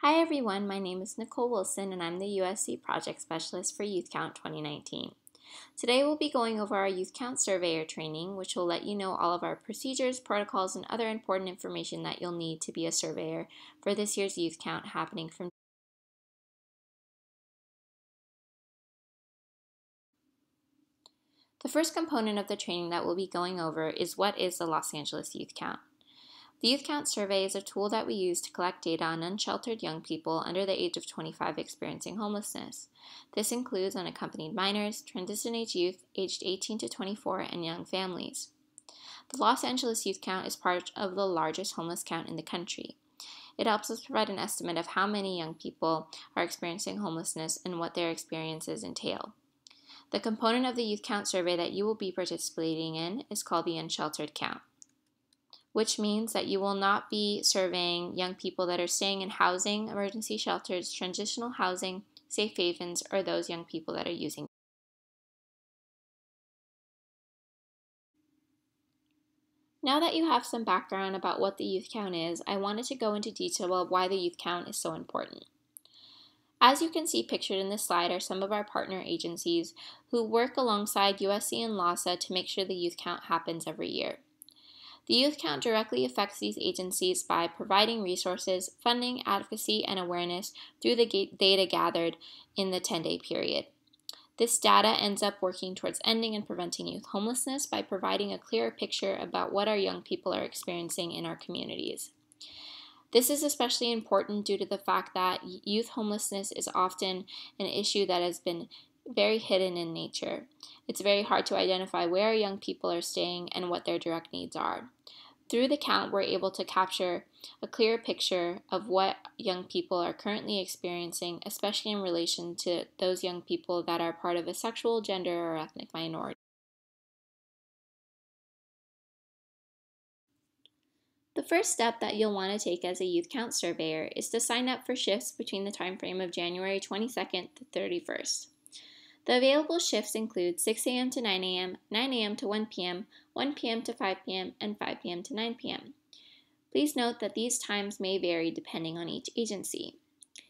Hi everyone, my name is Nicole Wilson and I'm the USC Project Specialist for Youth Count 2019. Today we'll be going over our Youth Count Surveyor training, which will let you know all of our procedures, protocols, and other important information that you'll need to be a surveyor for this year's Youth Count happening from The first component of the training that we'll be going over is what is the Los Angeles Youth Count. The Youth Count Survey is a tool that we use to collect data on unsheltered young people under the age of 25 experiencing homelessness. This includes unaccompanied minors, transition-age youth aged 18 to 24, and young families. The Los Angeles Youth Count is part of the largest homeless count in the country. It helps us provide an estimate of how many young people are experiencing homelessness and what their experiences entail. The component of the Youth Count Survey that you will be participating in is called the Unsheltered Count, which means that you will not be surveying young people that are staying in housing, emergency shelters, transitional housing, safe havens, or those young people that are using. Now that you have some background about what the Youth Count is, I wanted to go into detail about why the Youth Count is so important. As you can see pictured in this slide are some of our partner agencies who work alongside USC and LASA to make sure the Youth Count happens every year. The Youth Count directly affects these agencies by providing resources, funding, advocacy, and awareness through the data gathered in the 10-day period. This data ends up working towards ending and preventing youth homelessness by providing a clearer picture about what our young people are experiencing in our communities. This is especially important due to the fact that youth homelessness is often an issue that has been very hidden in nature. It's very hard to identify where young people are staying and what their direct needs are. Through the count, we're able to capture a clear picture of what young people are currently experiencing, especially in relation to those young people that are part of a sexual, gender, or ethnic minority. The first step that you'll want to take as a Youth Count surveyor is to sign up for shifts between the time frame of January 22nd to 31st. The available shifts include 6 a.m. to 9 a.m., 9 a.m. to 1 p.m., 1 p.m. to 5 p.m., and 5 p.m. to 9 p.m. Please note that these times may vary depending on each agency.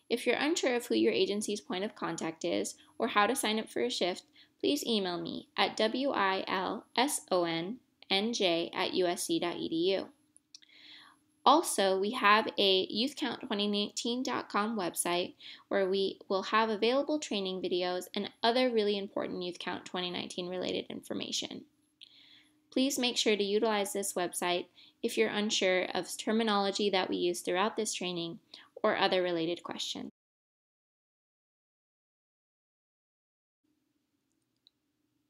If you're unsure of who your agency's point of contact is or how to sign up for a shift, please email me at wilsonnj@usc.edu. Also, we have a youthcount2019.com website where we will have available training videos and other really important Youth Count 2019 related information. Please make sure to utilize this website if you're unsure of terminology that we use throughout this training or other related questions.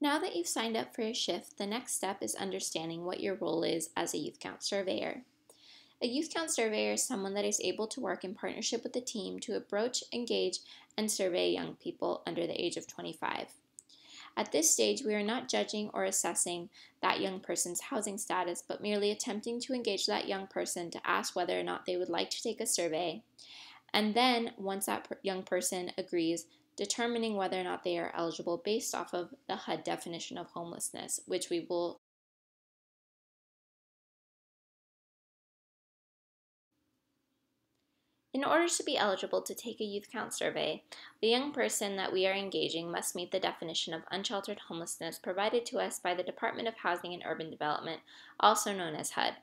Now that you've signed up for a shift, the next step is understanding what your role is as a Youth Count surveyor. A Youth Count surveyor is someone that is able to work in partnership with the team to approach, engage, and survey young people under the age of 25. At this stage, we are not judging or assessing that young person's housing status, but merely attempting to engage that young person to ask whether or not they would like to take a survey. And then, once that young person agrees, determining whether or not they are eligible based off of the HUD definition of homelessness, which we will In order to be eligible to take a Youth Count survey, the young person that we are engaging must meet the definition of unsheltered homelessness provided to us by the Department of Housing and Urban Development, also known as HUD.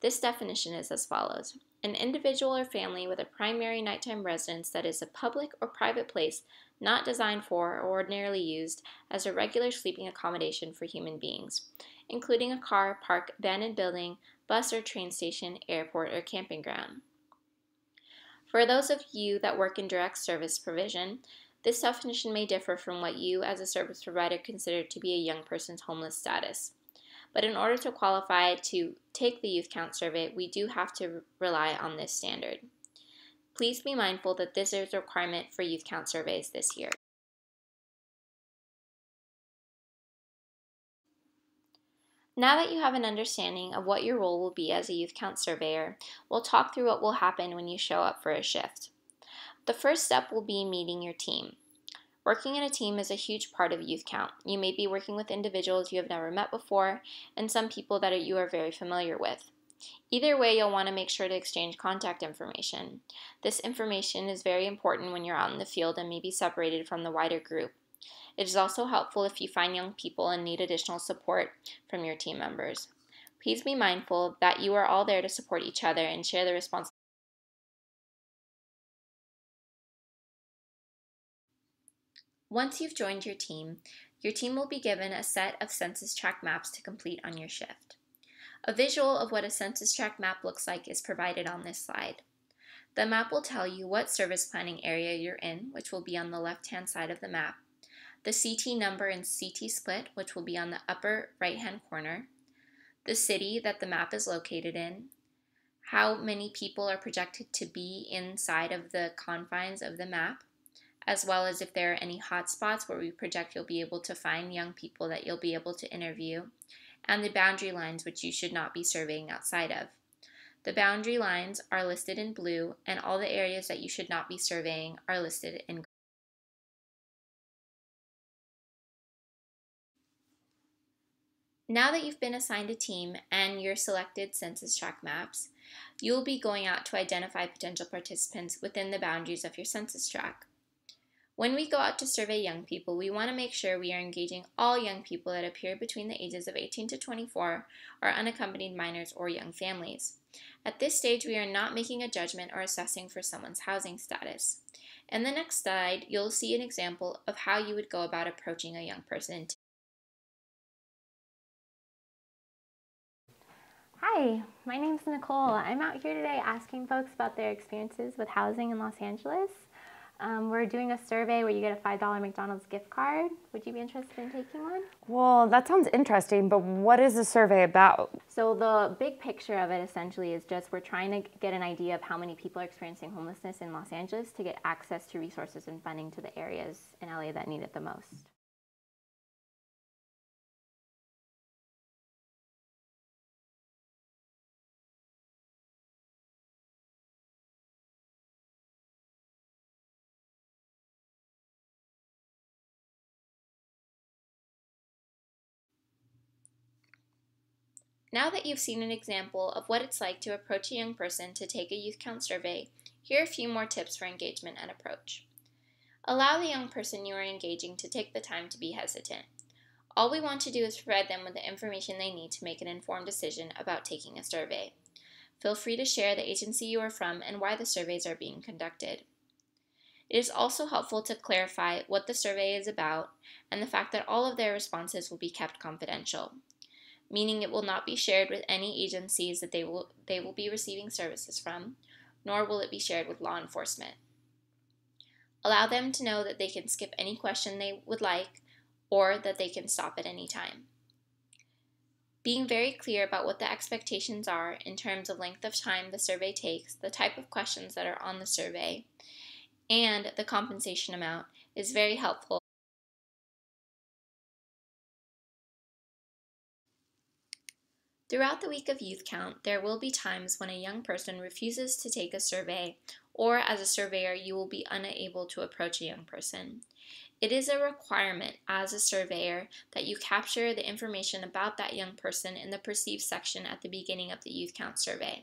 This definition is as follows: an individual or family with a primary nighttime residence that is a public or private place not designed for or ordinarily used as a regular sleeping accommodation for human beings, including a car, park, abandoned building, bus or train station, airport, or camping ground. For those of you that work in direct service provision, this definition may differ from what you as a service provider consider to be a young person's homeless status. But in order to qualify to take the Youth Count survey, we do have to rely on this standard. Please be mindful that this is a requirement for Youth Count surveys this year. Now that you have an understanding of what your role will be as a Youth Count surveyor, we'll talk through what will happen when you show up for a shift. The first step will be meeting your team. Working in a team is a huge part of Youth Count. You may be working with individuals you have never met before and some people that you are very familiar with. Either way, you'll want to make sure to exchange contact information. This information is very important when you're out in the field and may be separated from the wider group. It is also helpful if you find young people and need additional support from your team members. Please be mindful that you are all there to support each other and share the responsibility. Once you've joined your team will be given a set of census tract maps to complete on your shift. A visual of what a census tract map looks like is provided on this slide. The map will tell you what service planning area you're in, which will be on the left-hand side of the map, the CT number and CT split, which will be on the upper right-hand corner, the city that the map is located in, how many people are projected to be inside of the confines of the map, as well as if there are any hotspots where we project you'll be able to find young people that you'll be able to interview, and the boundary lines which you should not be surveying outside of. The boundary lines are listed in blue, and all the areas that you should not be surveying are listed in green. Now that you've been assigned a team and your selected census tract maps, you will be going out to identify potential participants within the boundaries of your census tract. When we go out to survey young people, we want to make sure we are engaging all young people that appear between the ages of 18 to 24, or unaccompanied minors or young families. At this stage, we are not making a judgment or assessing for someone's housing status. In the next slide, you'll see an example of how you would go about approaching a young person. Hi, my name's Nicole. I'm out here today asking folks about their experiences with housing in Los Angeles. We're doing a survey where you get a $5 McDonald's gift card. Would you be interested in taking one? Well, that sounds interesting, but what is the survey about? So the big picture of it essentially is just we're trying to get an idea of how many people are experiencing homelessness in Los Angeles to get access to resources and funding to the areas in LA that need it the most. Now that you've seen an example of what it's like to approach a young person to take a youth count survey, here are a few more tips for engagement and approach. Allow the young person you are engaging to take the time to be hesitant. All we want to do is provide them with the information they need to make an informed decision about taking a survey. Feel free to share the agency you are from and why the surveys are being conducted. It is also helpful to clarify what the survey is about and the fact that all of their responses will be kept confidential, meaning it will not be shared with any agencies that they will be receiving services from, nor will it be shared with law enforcement. Allow them to know that they can skip any question they would like, or that they can stop at any time. Being very clear about what the expectations are in terms of length of time the survey takes, the type of questions that are on the survey, and the compensation amount is very helpful. Throughout the week of youth count, there will be times when a young person refuses to take a survey, or as a surveyor, you will be unable to approach a young person. It is a requirement as a surveyor that you capture the information about that young person in the perceived section at the beginning of the youth count survey.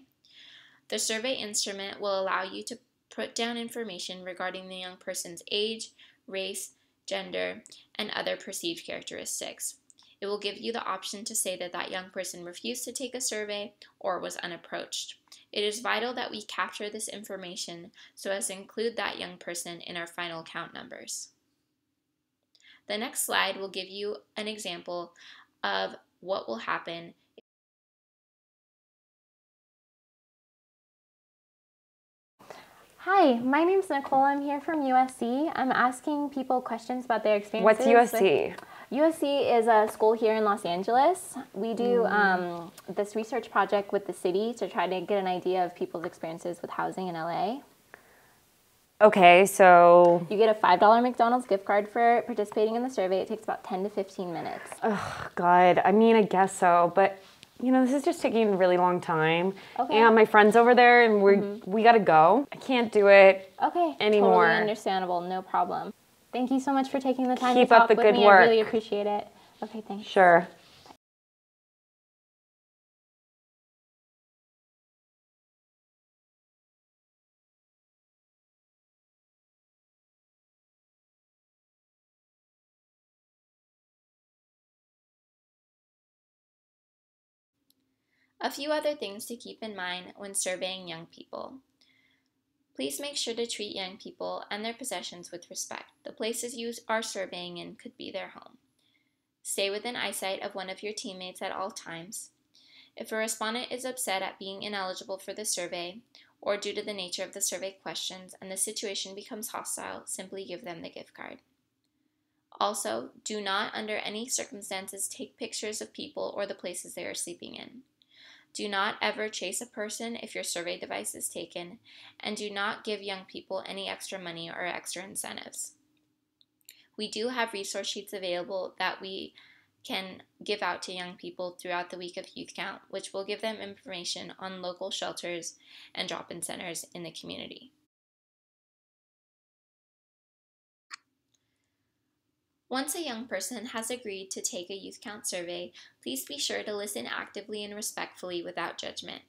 The survey instrument will allow you to put down information regarding the young person's age, race, gender, and other perceived characteristics. It will give you the option to say that that young person refused to take a survey or was unapproached. It is vital that we capture this information so as to include that young person in our final count numbers. The next slide will give you an example of what will happen. Hi, my name's Nicole. I'm here from USC. I'm asking people questions about their experiences. What's USC? USC is a school here in Los Angeles. We do this research project with the city to try to get an idea of people's experiences with housing in LA. Okay, so... You get a $5 McDonald's gift card for participating in the survey. It takes about 10 to 15 minutes. Oh, God. I mean, I guess so, but... You know, this is just taking a really long time. Okay. And my friend's over there, and we gotta go. I can't do it anymore. Totally understandable. No problem. Thank you so much for taking the time Keep to up talk the with good me. work. I really appreciate it. Okay, thanks. Sure. A few other things to keep in mind when surveying young people. Please make sure to treat young people and their possessions with respect. The places you are surveying in could be their home. Stay within eyesight of one of your teammates at all times. If a respondent is upset at being ineligible for the survey, or due to the nature of the survey questions and the situation becomes hostile, simply give them the gift card. Also, do not under any circumstances take pictures of people or the places they are sleeping in. Do not ever chase a person if your survey device is taken, and do not give young people any extra money or extra incentives. We do have resource sheets available that we can give out to young people throughout the week of Youth Count, which will give them information on local shelters and drop-in centers in the community. Once a young person has agreed to take a Youth Count survey, please be sure to listen actively and respectfully without judgment.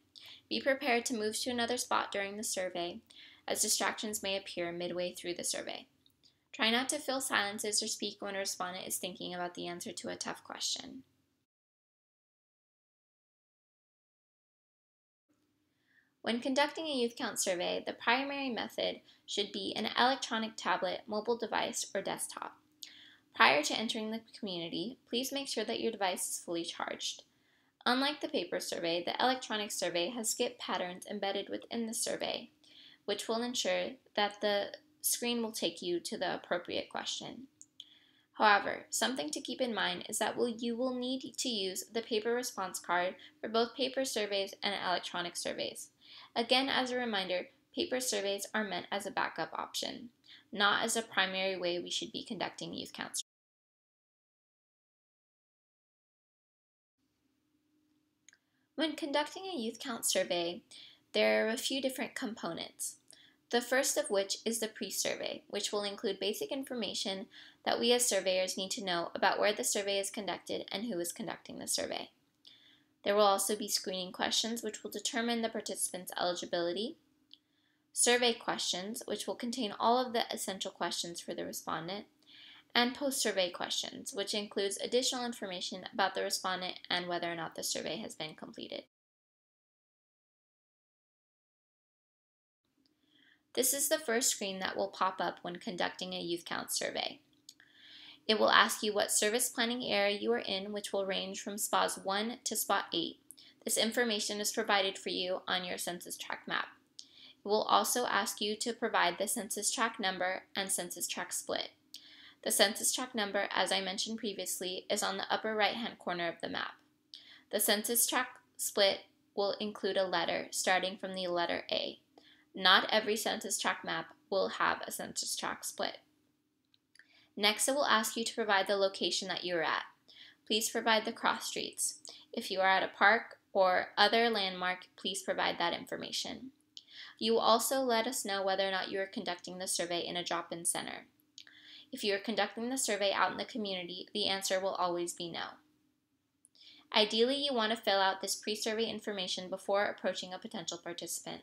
Be prepared to move to another spot during the survey, as distractions may appear midway through the survey. Try not to fill silences or speak when a respondent is thinking about the answer to a tough question. When conducting a Youth Count survey, the primary method should be an electronic tablet, mobile device, or desktop. Prior to entering the community, please make sure that your device is fully charged. Unlike the paper survey, the electronic survey has skip patterns embedded within the survey, which will ensure that the screen will take you to the appropriate question. However, something to keep in mind is that you will need to use the paper response card for both paper surveys and electronic surveys. Again, as a reminder, paper surveys are meant as a backup option, not as a primary way we should be conducting youth counts. When conducting a youth count survey, there are a few different components. The first of which is the pre-survey, which will include basic information that we as surveyors need to know about where the survey is conducted and who is conducting the survey. There will also be screening questions, which will determine the participant's eligibility, survey questions, which will contain all of the essential questions for the respondent, and post-survey questions, which includes additional information about the respondent and whether or not the survey has been completed. This is the first screen that will pop up when conducting a youth count survey. It will ask you what service planning area you are in, which will range from SPAS 1 to SPA 8. This information is provided for you on your census tract map. It will also ask you to provide the census tract number and census tract split. The census tract number, as I mentioned previously, is on the upper right-hand corner of the map. The census tract split will include a letter starting from the letter A. Not every census tract map will have a census tract split. Next, it will ask you to provide the location that you are at. Please provide the cross streets. If you are at a park or other landmark, please provide that information. You will also let us know whether or not you are conducting the survey in a drop-in center. If you are conducting the survey out in the community, the answer will always be no. Ideally, you want to fill out this pre-survey information before approaching a potential participant.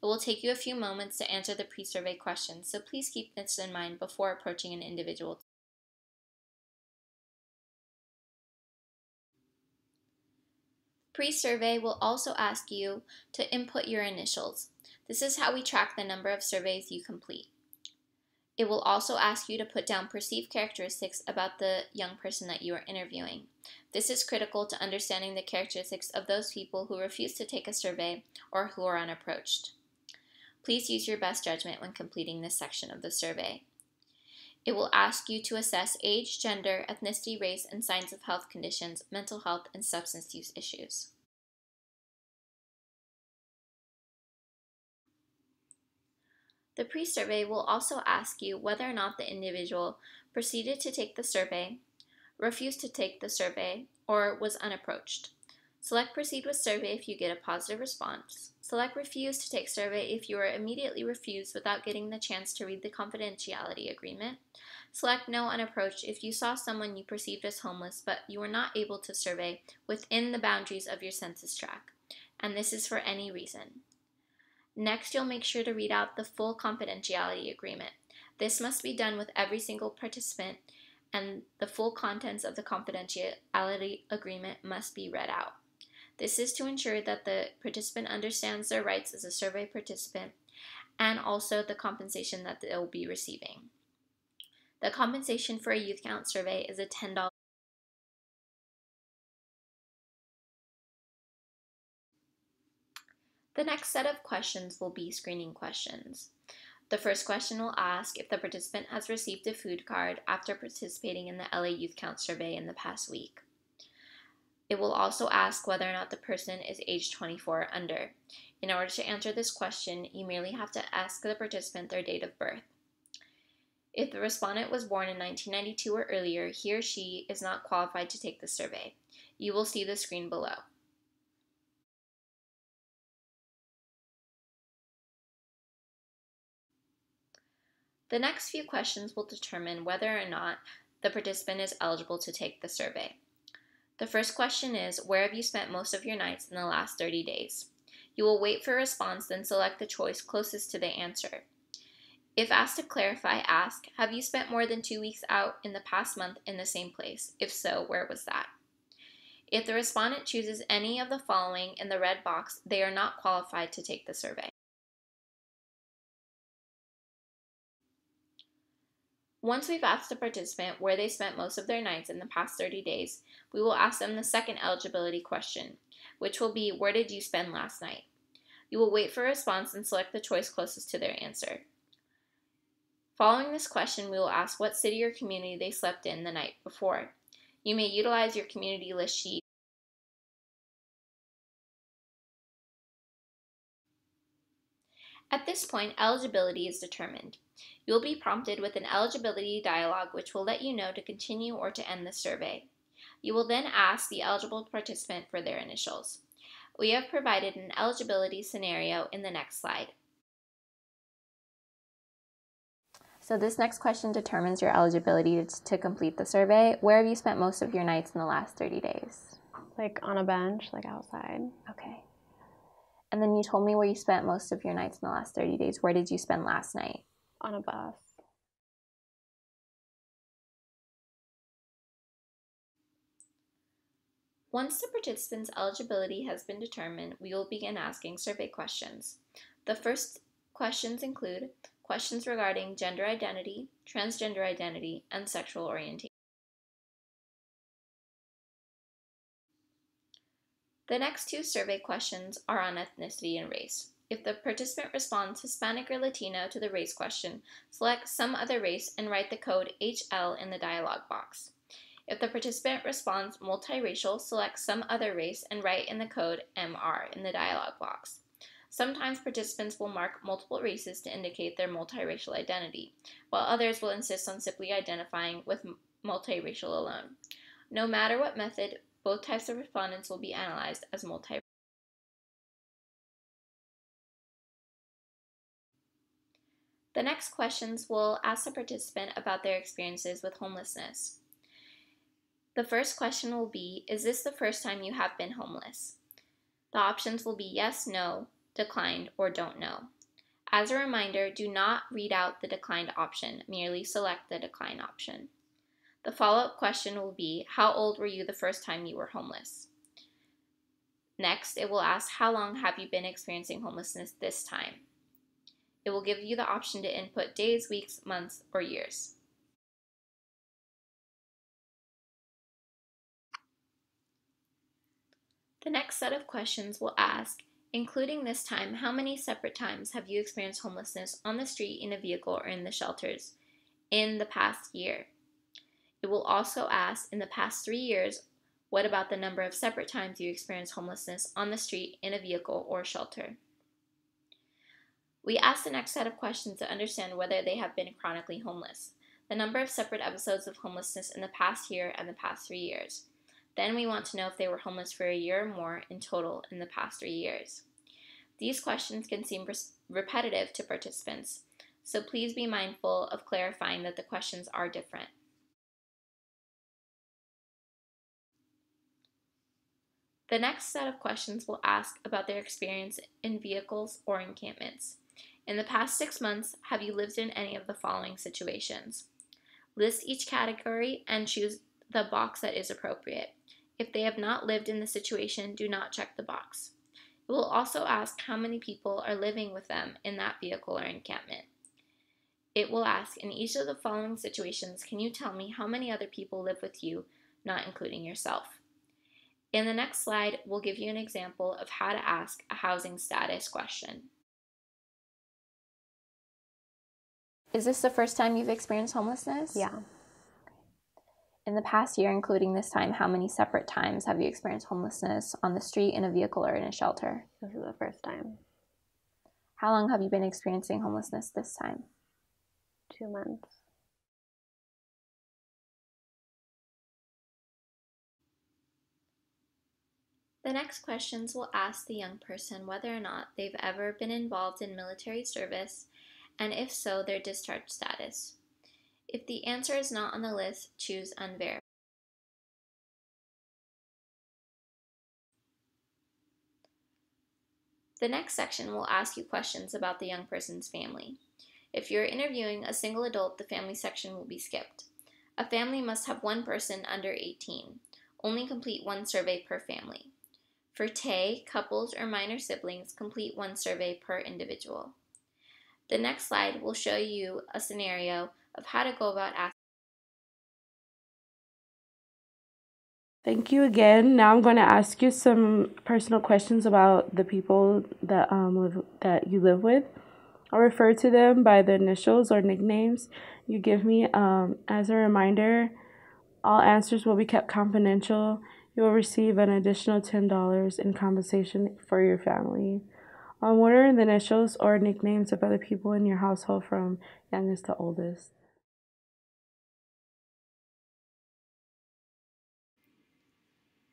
It will take you a few moments to answer the pre-survey questions, so please keep this in mind before approaching an individual. Pre-survey will also ask you to input your initials. This is how we track the number of surveys you complete. It will also ask you to put down perceived characteristics about the young person that you are interviewing. This is critical to understanding the characteristics of those people who refuse to take a survey or who are unapproached. Please use your best judgment when completing this section of the survey. It will ask you to assess age, gender, ethnicity, race, and signs of health conditions, mental health, and substance use issues. The pre-survey will also ask you whether or not the individual proceeded to take the survey, refused to take the survey, or was unapproached. Select Proceed with Survey if you get a positive response. Select Refuse to take survey if you are immediately refused without getting the chance to read the confidentiality agreement. Select No Unapproached if you saw someone you perceived as homeless but you were not able to survey within the boundaries of your census tract, and this is for any reason. Next, you'll make sure to read out the full confidentiality agreement. This must be done with every single participant, and the full contents of the confidentiality agreement must be read out. This is to ensure that the participant understands their rights as a survey participant and also the compensation that they will be receiving. The compensation for a youth count survey is a $10. The next set of questions will be screening questions. The first question will ask if the participant has received a food card after participating in the LA Youth Count survey in the past week. It will also ask whether or not the person is age 24 or under. In order to answer this question, you merely have to ask the participant their date of birth. If the respondent was born in 1992 or earlier, he or she is not qualified to take the survey. You will see the screen below. The next few questions will determine whether or not the participant is eligible to take the survey. The first question is, where have you spent most of your nights in the last 30 days? You will wait for a response, then select the choice closest to the answer. If asked to clarify, ask, have you spent more than 2 weeks out in the past month in the same place? If so, where was that? If the respondent chooses any of the following in the red box, they are not qualified to take the survey. Once we've asked the participant where they spent most of their nights in the past 30 days, we will ask them the second eligibility question, which will be, where did you spend last night? You will wait for a response and select the choice closest to their answer. Following this question, we will ask what city or community they slept in the night before. You may utilize your community list sheet. At this point, eligibility is determined. You will be prompted with an eligibility dialog which will let you know to continue or to end the survey. You will then ask the eligible participant for their initials. We have provided an eligibility scenario in the next slide. So this next question determines your eligibility to complete the survey. Where have you spent most of your nights in the last 30 days? Like on a bench, like outside. Okay. And then you told me where you spent most of your nights in the last 30 days. Where did you spend last night? On a bus. Once the participant's eligibility has been determined, we will begin asking survey questions. The first questions include questions regarding gender identity, transgender identity, and sexual orientation. The next two survey questions are on ethnicity and race. If the participant responds Hispanic or Latino to the race question, select some other race and write the code HL in the dialog box. If the participant responds multiracial, select some other race and write in the code MR in the dialog box. Sometimes participants will mark multiple races to indicate their multiracial identity, while others will insist on simply identifying with multiracial alone. No matter what method, both types of respondents will be analyzed as multiracial. The next questions will ask the participant about their experiences with homelessness. The first question will be, is this the first time you have been homeless? The options will be yes, no, declined, or don't know. As a reminder, do not read out the declined option, merely select the decline option. The follow-up question will be, how old were you the first time you were homeless? Next, it will ask, how long have you been experiencing homelessness this time? It will give you the option to input days, weeks, months, or years. The next set of questions will ask, including this time, how many separate times have you experienced homelessness on the street, in a vehicle, or in the shelters in the past year? It will also ask, in the past 3 years, what about the number of separate times you experienced homelessness on the street, in a vehicle, or shelter? We ask the next set of questions to understand whether they have been chronically homeless, the number of separate episodes of homelessness in the past year and the past 3 years. Then we want to know if they were homeless for a year or more in total in the past 3 years. These questions can seem repetitive to participants, so please be mindful of clarifying that the questions are different. The next set of questions will ask about their experience in vehicles or encampments. In the past 6 months, have you lived in any of the following situations? List each category and choose the box that is appropriate. If they have not lived in the situation, do not check the box. It will also ask how many people are living with them in that vehicle or encampment. It will ask, in each of the following situations, can you tell me how many other people live with you, not including yourself? In the next slide, we'll give you an example of how to ask a housing status question. Is this the first time you've experienced homelessness? Yeah. In the past year, including this time, how many separate times have you experienced homelessness on the street, in a vehicle, or in a shelter? This is the first time. How long have you been experiencing homelessness this time? 2 months. The next questions will ask the young person whether or not they've ever been involved in military service, and if so, their discharge status. If the answer is not on the list, choose unverified. The next section will ask you questions about the young person's family. If you're interviewing a single adult, the family section will be skipped. A family must have one person under 18. Only complete one survey per family. For TAY, couples, or minor siblings, complete one survey per individual. The next slide will show you a scenario of how to go about asking. Thank you again. Now I'm going to ask you some personal questions about the people that you live with. I'll refer to them by the initials or nicknames you give me. As a reminder, all answers will be kept confidential. You will receive an additional $10 in compensation for your family. What are the initials or nicknames of other people in your household from youngest to oldest?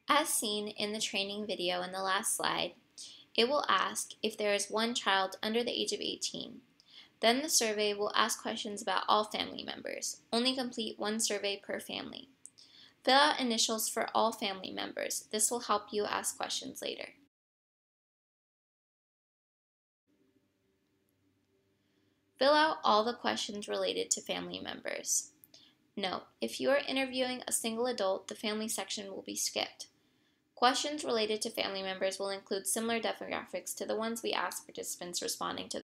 As seen in the training video in the last slide, it will ask if there is one child under the age of 18. Then the survey will ask questions about all family members. Only complete one survey per family. Fill out initials for all family members. This will help you ask questions later. Fill out all the questions related to family members. Note, if you are interviewing a single adult, the family section will be skipped. Questions related to family members will include similar demographics to the ones we asked participants responding to.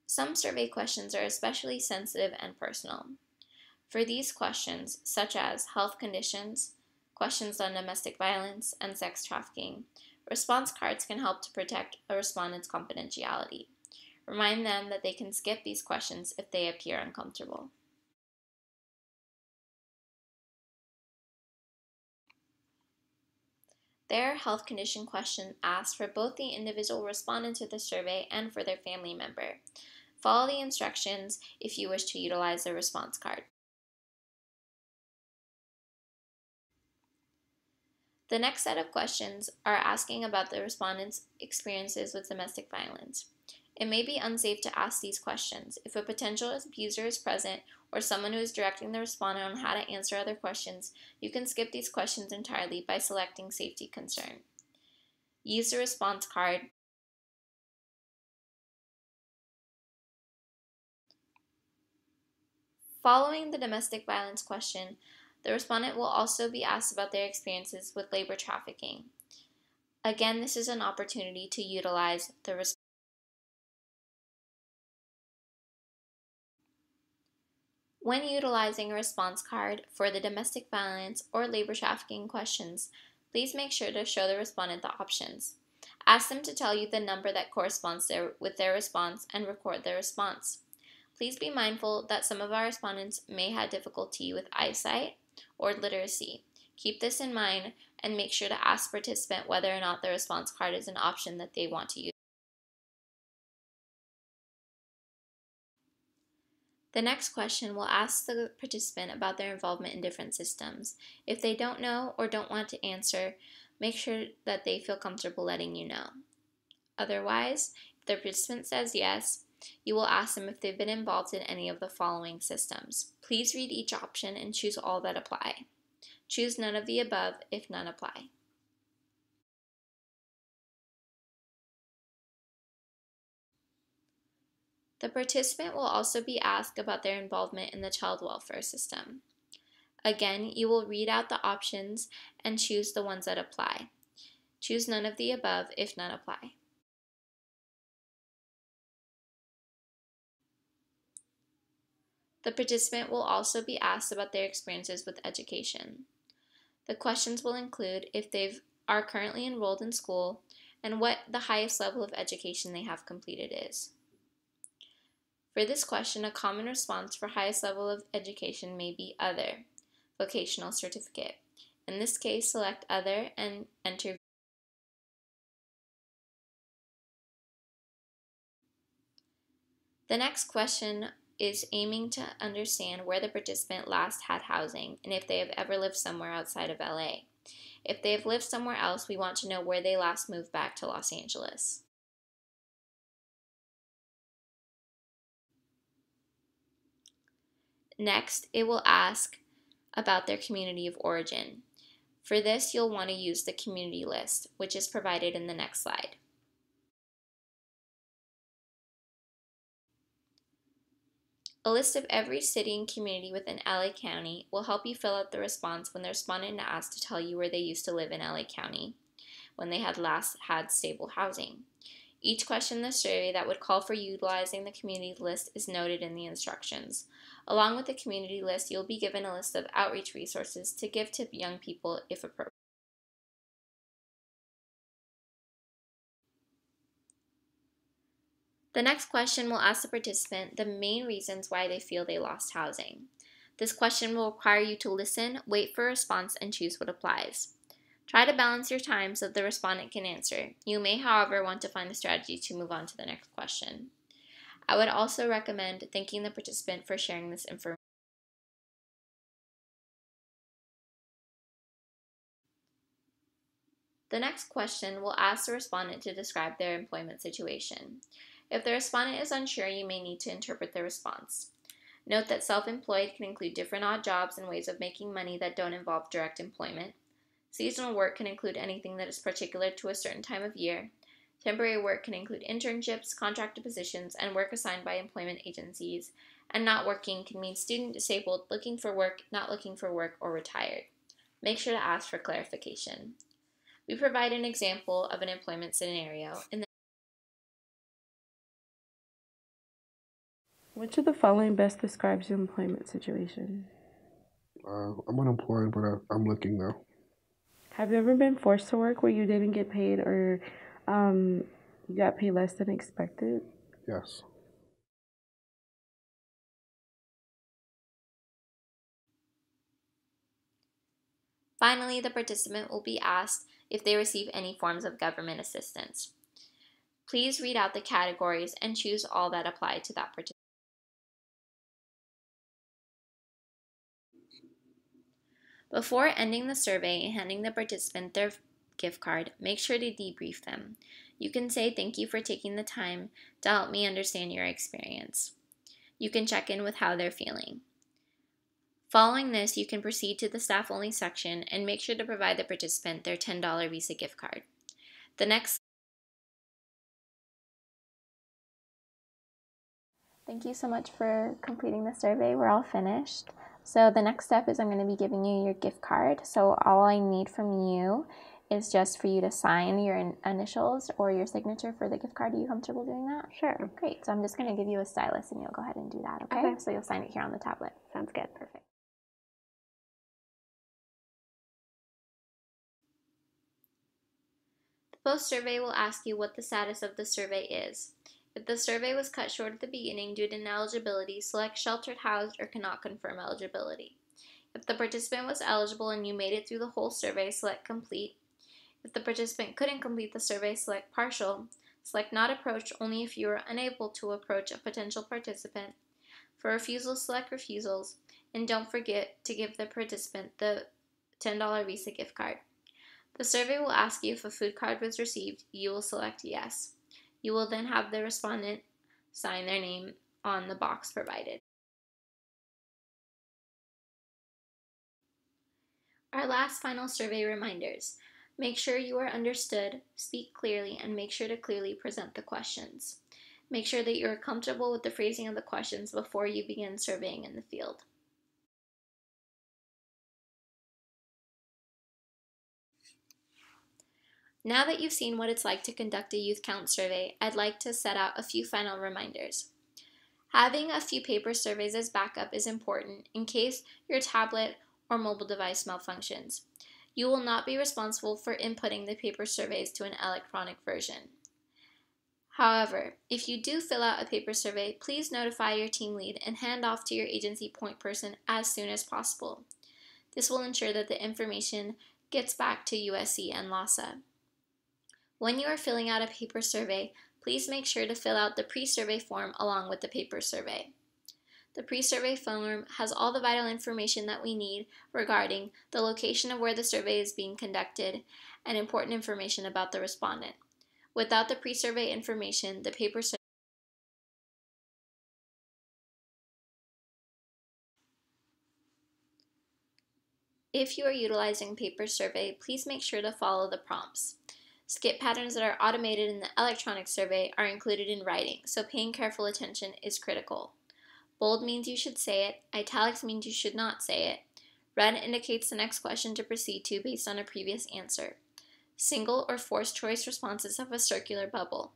Some survey questions are especially sensitive and personal. For these questions, such as health conditions, questions on domestic violence, and sex trafficking, response cards can help to protect a respondent's confidentiality. Remind them that they can skip these questions if they appear uncomfortable. There are health condition questions asked for both the individual respondent to the survey and for their family member. Follow the instructions if you wish to utilize the response card. The next set of questions are asking about the respondent's experiences with domestic violence. It may be unsafe to ask these questions. If a potential abuser is present or someone who is directing the respondent on how to answer other questions, you can skip these questions entirely by selecting safety concern. Use the response card. Following the domestic violence question, the respondent will also be asked about their experiences with labor trafficking. Again, this is an opportunity to utilize the response. When utilizing a response card for the domestic violence or labor trafficking questions, please make sure to show the respondent the options. Ask them to tell you the number that corresponds with their response and record their response. Please be mindful that some of our respondents may have difficulty with eyesight or literacy. Keep this in mind and make sure to ask the participant whether or not the response card is an option that they want to use. The next question will ask the participant about their involvement in different systems. If they don't know or don't want to answer, make sure that they feel comfortable letting you know. Otherwise, if the participant says yes, you will ask them if they've been involved in any of the following systems. Please read each option and choose all that apply. Choose none of the above if none apply. The participant will also be asked about their involvement in the child welfare system. Again, you will read out the options and choose the ones that apply. Choose none of the above if none apply. The participant will also be asked about their experiences with education. The questions will include if they are currently enrolled in school and what the highest level of education they have completed is. For this question, a common response for highest level of education may be other, vocational certificate. In this case, select other and enter. The next question is aiming to understand where the participant last had housing and if they have ever lived somewhere outside of LA. If they have lived somewhere else, we want to know where they last moved back to Los Angeles. Next, it will ask about their community of origin. For this, you'll want to use the community list, which is provided in the next slide. A list of every city and community within LA County will help you fill out the response when the respondent is asked to tell you where they used to live in LA County when they had last had stable housing. Each question in the survey that would call for utilizing the community list is noted in the instructions. Along with the community list, you'll be given a list of outreach resources to give to young people if appropriate. The next question will ask the participant the main reasons why they feel they lost housing. This question will require you to listen, wait for a response, and choose what applies. Try to balance your time so the respondent can answer. You may, however, want to find a strategy to move on to the next question. I would also recommend thanking the participant for sharing this information. The next question will ask the respondent to describe their employment situation. If the respondent is unsure, you may need to interpret their response. Note that self-employed can include different odd jobs and ways of making money that don't involve direct employment. Seasonal work can include anything that is particular to a certain time of year. Temporary work can include internships, contracted positions, and work assigned by employment agencies. And not working can mean student, disabled, looking for work, not looking for work, or retired. Make sure to ask for clarification. We provide an example of an employment scenario in the Which of the following best describes your employment situation? I'm unemployed, but I'm looking now. Have you ever been forced to work where you didn't get paid or you got paid less than expected? Yes. Finally, the participant will be asked if they receive any forms of government assistance. Please read out the categories and choose all that apply to that participant. Before ending the survey and handing the participant their gift card, make sure to debrief them. You can say thank you for taking the time to help me understand your experience. You can check in with how they're feeling. Following this, you can proceed to the staff-only section and make sure to provide the participant their $10 Visa gift card. Thank you so much for completing the survey. We're all finished. So the next step is I'm going to be giving you your gift card. So all I need from you is just for you to sign your initials or your signature for the gift card. Are you comfortable doing that? Sure. Great. So I'm just going to give you a stylus and you'll go ahead and do that, okay? Okay. So you'll sign it here on the tablet. Sounds good. Perfect. The post-survey will ask you what the status of the survey is. If the survey was cut short at the beginning due to ineligibility, select sheltered, housed, or cannot confirm eligibility. If the participant was eligible and you made it through the whole survey, select complete. If the participant couldn't complete the survey, select partial. Select not approached only if you are unable to approach a potential participant. For refusals, select refusals. And don't forget to give the participant the $10 Visa gift card. The survey will ask you if a food card was received. You will select yes. You will then have the respondent sign their name on the box provided. Our last final survey reminders. Make sure you are understood, speak clearly, and make sure to clearly present the questions. Make sure that you are comfortable with the phrasing of the questions before you begin surveying in the field. Now that you've seen what it's like to conduct a youth count survey, I'd like to set out a few final reminders. Having a few paper surveys as backup is important in case your tablet or mobile device malfunctions. You will not be responsible for inputting the paper surveys to an electronic version. However, if you do fill out a paper survey, please notify your team lead and hand off to your agency point person as soon as possible. This will ensure that the information gets back to USC and LASA. When you are filling out a paper survey, please make sure to fill out the pre-survey form along with the paper survey. The pre-survey form has all the vital information that we need regarding the location of where the survey is being conducted and important information about the respondent. Without the pre-survey information, the paper survey If you are utilizing paper survey, please make sure to follow the prompts. Skip patterns that are automated in the electronic survey are included in writing, so paying careful attention is critical. Bold means you should say it, italics means you should not say it, red indicates the next question to proceed to based on a previous answer. Single or forced choice responses have a circular bubble.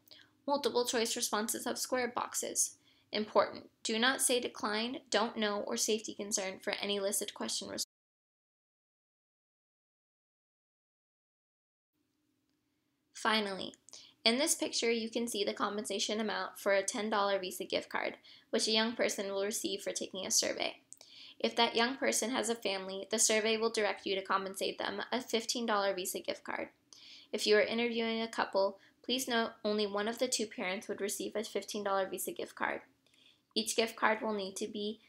Multiple choice responses have square boxes. Important, do not say declined, don't know, or safety concern for any listed question response. Finally, in this picture you can see the compensation amount for a $10 Visa gift card, which a young person will receive for taking a survey. If that young person has a family, the survey will direct you to compensate them a $15 Visa gift card. If you are interviewing a couple, please note only one of the two parents would receive a $15 Visa gift card. Each gift card will need to be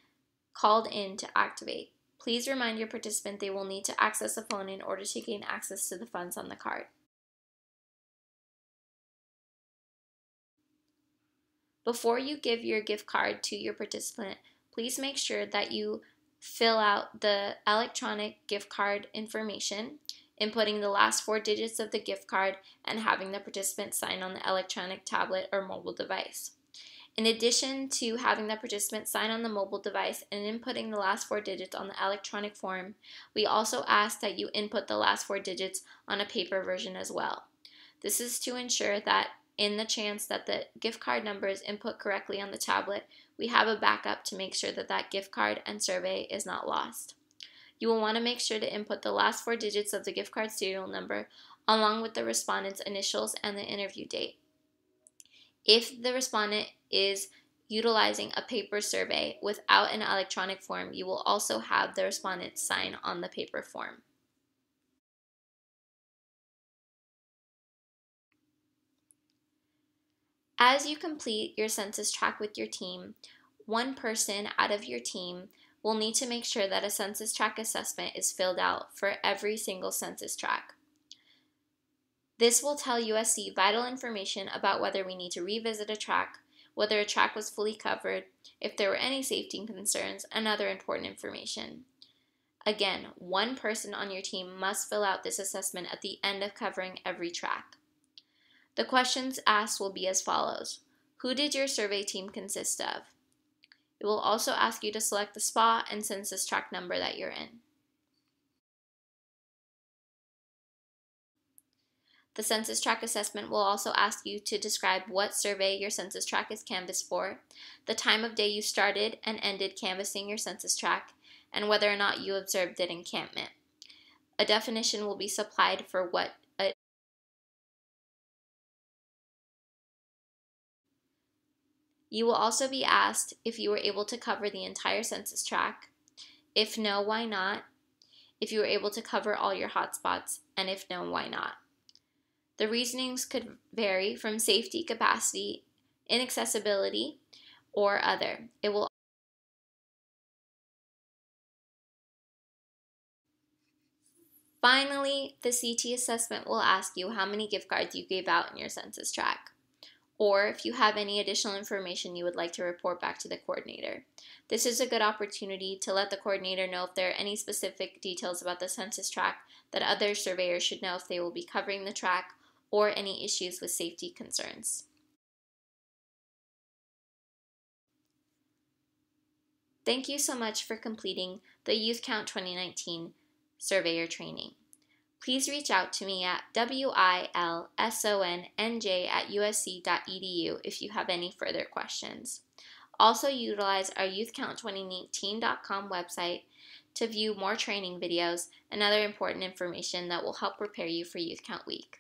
called in to activate. Please remind your participant they will need to access a phone in order to gain access to the funds on the card. Before you give your gift card to your participant, please make sure that you fill out the electronic gift card information, inputting the last 4 digits of the gift card, and having the participant sign on the electronic tablet or mobile device. In addition to having the participant sign on the mobile device and inputting the last 4 digits on the electronic form, we also ask that you input the last 4 digits on a paper version as well. This is to ensure that in the chance that the gift card number is input correctly on the tablet, we have a backup to make sure that that gift card and survey is not lost. You will want to make sure to input the last 4 digits of the gift card serial number along with the respondent's initials and the interview date. If the respondent is utilizing a paper survey without an electronic form, you will also have the respondent sign on the paper form. As you complete your census tract with your team, one person out of your team will need to make sure that a census tract assessment is filled out for every single census tract. This will tell USC vital information about whether we need to revisit a tract, whether a tract was fully covered, if there were any safety concerns, and other important information. Again, one person on your team must fill out this assessment at the end of covering every tract. The questions asked will be as follows. Who did your survey team consist of? It will also ask you to select the spot and census tract number that you're in. The census tract assessment will also ask you to describe what survey your census tract is canvassed for, the time of day you started and ended canvassing your census tract, and whether or not you observed an encampment. A definition will be supplied for what You will also be asked if you were able to cover the entire census tract. If no, why not? If you were able to cover all your hotspots, and if no, why not? The reasonings could vary from safety, capacity, inaccessibility, or other. Finally, the CT assessment will ask you how many gift cards you gave out in your census tract, or if you have any additional information you would like to report back to the coordinator. This is a good opportunity to let the coordinator know if there are any specific details about the census tract that other surveyors should know if they will be covering the tract, or any issues with safety concerns. Thank you so much for completing the Youth Count 2019 Surveyor training. Please reach out to me at wilsonnj@usc.edu if you have any further questions. Also utilize our youthcount2019.com website to view more training videos and other important information that will help prepare you for Youth Count Week.